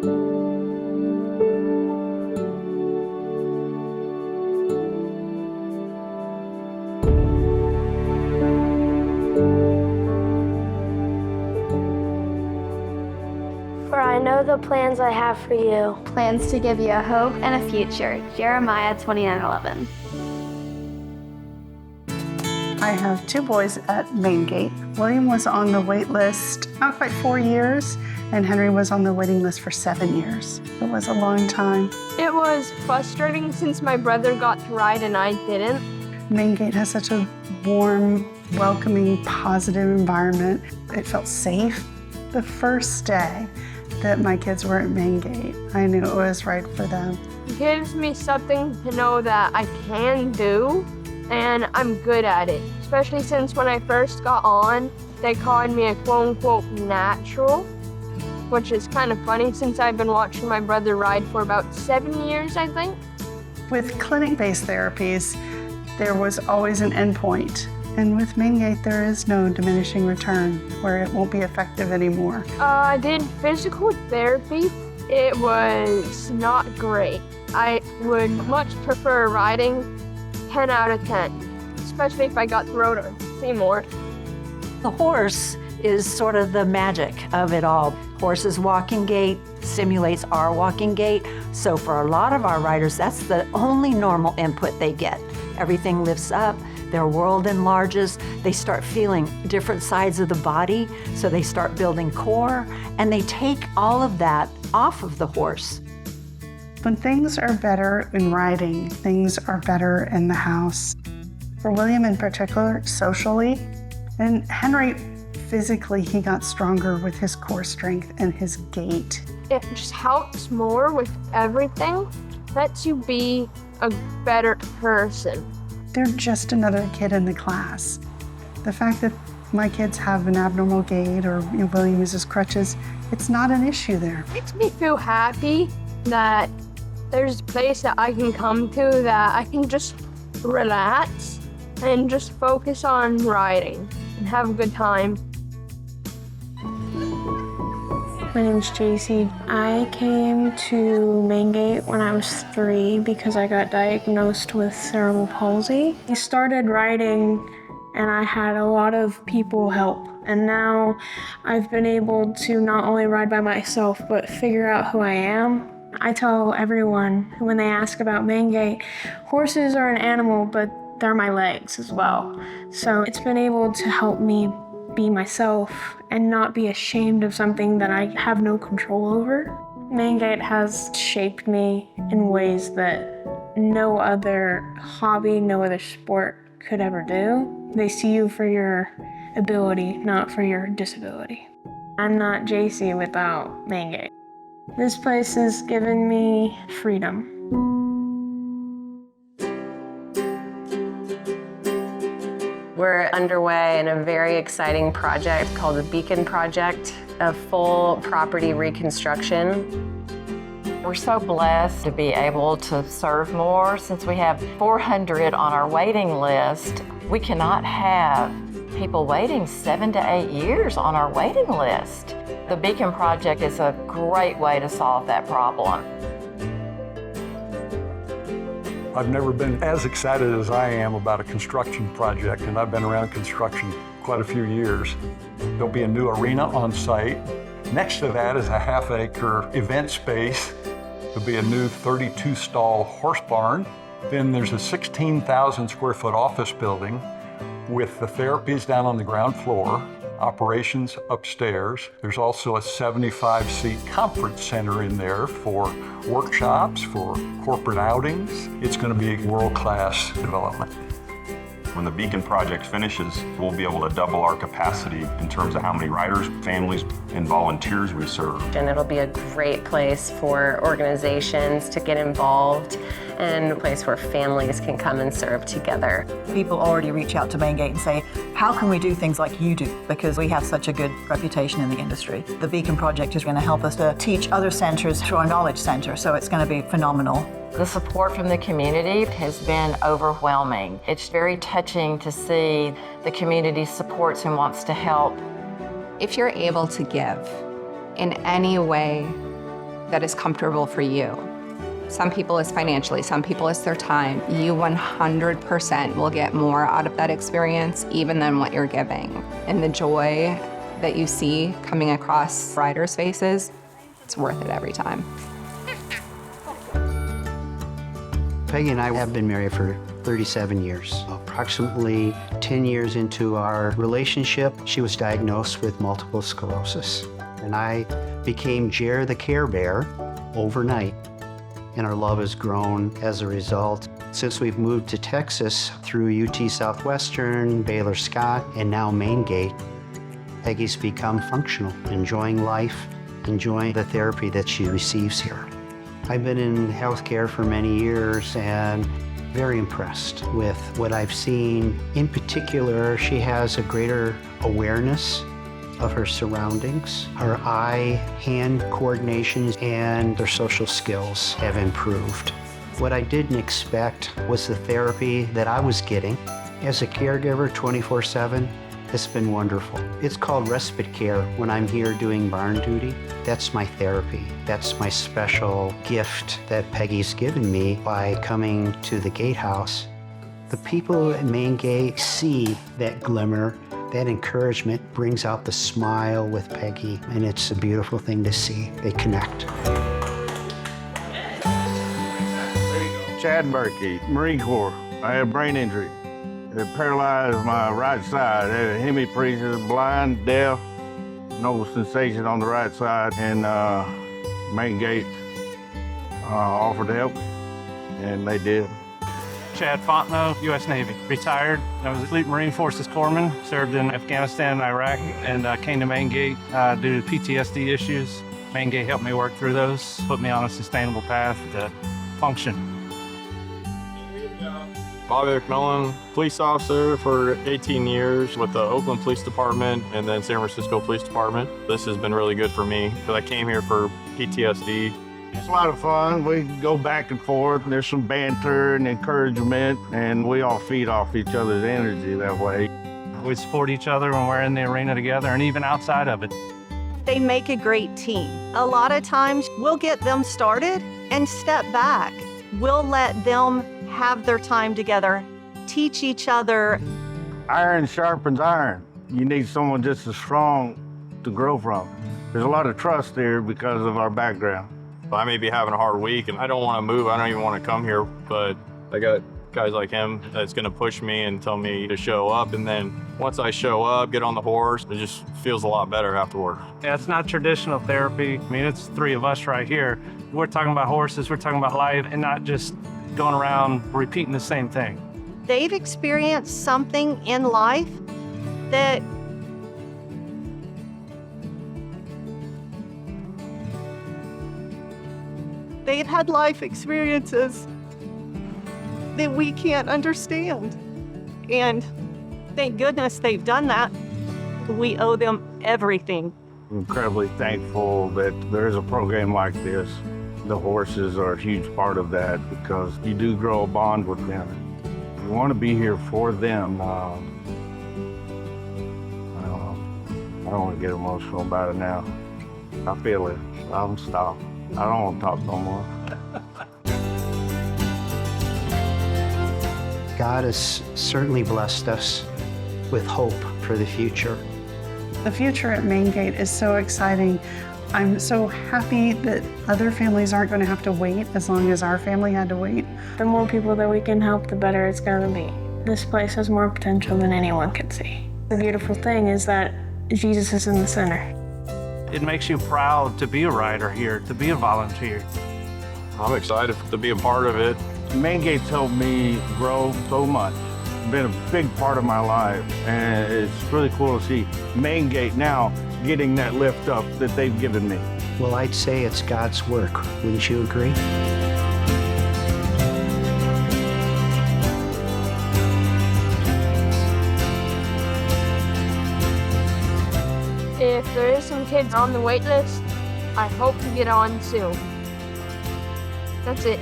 For I know the plans I have for you. Plans to give you a hope and a future. Jeremiah 29:11. I have two boys at ManeGait. William was on the wait list not quite 4 years, and Henry was on the waiting list for 7 years. It was a long time. It was frustrating since my brother got to ride and I didn't. ManeGait has such a warm, welcoming, positive environment. It felt safe. The first day that my kids were at ManeGait, I knew it was right for them. It gives me something to know that I can do, and I'm good at it. Especially since when I first got on, they called me a quote-unquote natural, which is kind of funny since I've been watching my brother ride for about 7 years, I think. With clinic-based therapies, there was always an endpoint. And with ManeGait, there is no diminishing return where it won't be effective anymore. I did physical therapy. It was not great. I would much prefer riding 10 out of 10, especially if I got to ride on Seymour. The horse is sort of the magic of it all. Horse's walking gait simulates our walking gait. So for a lot of our riders, that's the only normal input they get. Everything lifts up, their world enlarges, they start feeling different sides of the body, so they start building core, and they take all of that off of the horse. When things are better in riding, things are better in the house. For William in particular, socially, and Henry, physically, he got stronger with his core strength and his gait. It just helps more with everything, lets you be a better person. They're just another kid in the class. The fact that my kids have an abnormal gait or William uses crutches, it's not an issue there. It makes me feel happy that there's a place that I can come to that I can just relax and just focus on riding and have a good time. My name's JC. I came to ManeGait when I was 3 because I got diagnosed with cerebral palsy. I started riding and I had a lot of people help. And now I've been able to not only ride by myself, but figure out who I am. I tell everyone when they ask about ManeGait, horses are an animal, but they're my legs as well. So it's been able to help me be myself and not be ashamed of something that I have no control over. ManeGait has shaped me in ways that no other hobby, no other sport could ever do. They see you for your ability, not for your disability. I'm not JC without ManeGait. This place has given me freedom. We're underway in a very exciting project called the Beacon Project, a full property reconstruction. We're so blessed to be able to serve more. Since we have 400 on our waiting list, we cannot have people waiting 7 to 8 years on our waiting list. The Beacon Project is a great way to solve that problem. I've never been as excited as I am about a construction project, and I've been around construction quite a few years. There'll be a new arena on site. Next to that is a half-acre event space. There'll be a new 32-stall horse barn. Then there's a 16,000 square foot office building with the therapies down on the ground floor, operations upstairs. There's also a 75-seat conference center in there for workshops, for corporate outings. It's going to be a world-class development. When the Beacon Project finishes, we'll be able to double our capacity in terms of how many riders, families, and volunteers we serve. And it'll be a great place for organizations to get involved and a place where families can come and serve together. People already reach out to ManeGait and say, how can we do things like you do? Because we have such a good reputation in the industry. The Beacon Project is going to help us to teach other centers through our knowledge center, so it's going to be phenomenal. The support from the community has been overwhelming. It's very touching to see the community supports and wants to help. If you're able to give in any way that is comfortable for you. Some people is financially, some people is their time. You 100% will get more out of that experience even than what you're giving. And the joy that you see coming across riders' faces, it's worth it every time. Peggy and I have been married for 37 years. Approximately 10 years into our relationship, she was diagnosed with multiple sclerosis. And I became Jer the Care Bear overnight. And our love has grown as a result. Since we've moved to Texas through UT Southwestern, Baylor Scott, and now ManeGait, Peggy's become functional, enjoying life, enjoying the therapy that she receives here. I've been in healthcare for many years and very impressed with what I've seen. In particular, she has a greater awareness of her surroundings. Her eye-hand coordination and her social skills have improved. What I didn't expect was the therapy that I was getting. As a caregiver 24/7, it's been wonderful. It's called respite care when I'm here doing barn duty. That's my therapy. That's my special gift that Peggy's given me by coming to the gatehouse. The people at ManeGait see that glimmer. That encouragement brings out the smile with Peggy, and it's a beautiful thing to see. They connect. Chad Berkey, Marine Corps. I had a brain injury. It paralyzed my right side. I had a hemiparesis, blind, deaf, no sensation on the right side, and ManeGait offered to help me, and they did. Chad Fontenot, U.S. Navy, retired. I was a Fleet Marine Forces Corpsman, served in Afghanistan and Iraq, and came to ManeGait due to PTSD issues. ManeGait helped me work through those, put me on a sustainable path to function. Bobby McMillan, police officer for 18 years with the Oakland Police Department and then San Francisco Police Department. This has been really good for me because I came here for PTSD. It's a lot of fun. We go back and forth. There's some banter and encouragement, and we all feed off each other's energy that way. We support each other when we're in the arena together and even outside of it. They make a great team. A lot of times we'll get them started and step back. We'll let them have their time together, teach each other. Iron sharpens iron. You need someone just as strong to grow from. There's a lot of trust there because of our background. I may be having a hard week and I don't want to move. I don't even want to come here, but I got guys like him that's going to push me and tell me to show up. And then once I show up, get on the horse, it just feels a lot better afterward. Yeah, it's not traditional therapy. I mean, it's three of us right here. We're talking about horses, we're talking about life, and not just going around repeating the same thing. They've experienced something in life that they've had life experiences that we can't understand. And thank goodness they've done that. We owe them everything. I'm incredibly thankful that there is a program like this. The horses are a huge part of that because you do grow a bond with them. You want to be here for them. I don't want to get emotional about it now. I feel it. I'm stopped. I don't want to talk no more. God has certainly blessed us with hope for the future. The future at ManeGait is so exciting. I'm so happy that other families aren't going to have to wait as long as our family had to wait. The more people that we can help, the better it's going to be. This place has more potential than anyone could see. The beautiful thing is that Jesus is in the center. It makes you proud to be a rider here, to be a volunteer. I'm excited to be a part of it. ManeGait's helped me grow so much. It's been a big part of my life, and it's really cool to see ManeGait now getting that lift up that they've given me. Well, I'd say it's God's work. Wouldn't you agree? If there is some kids on the wait list, I hope to get on soon. That's it.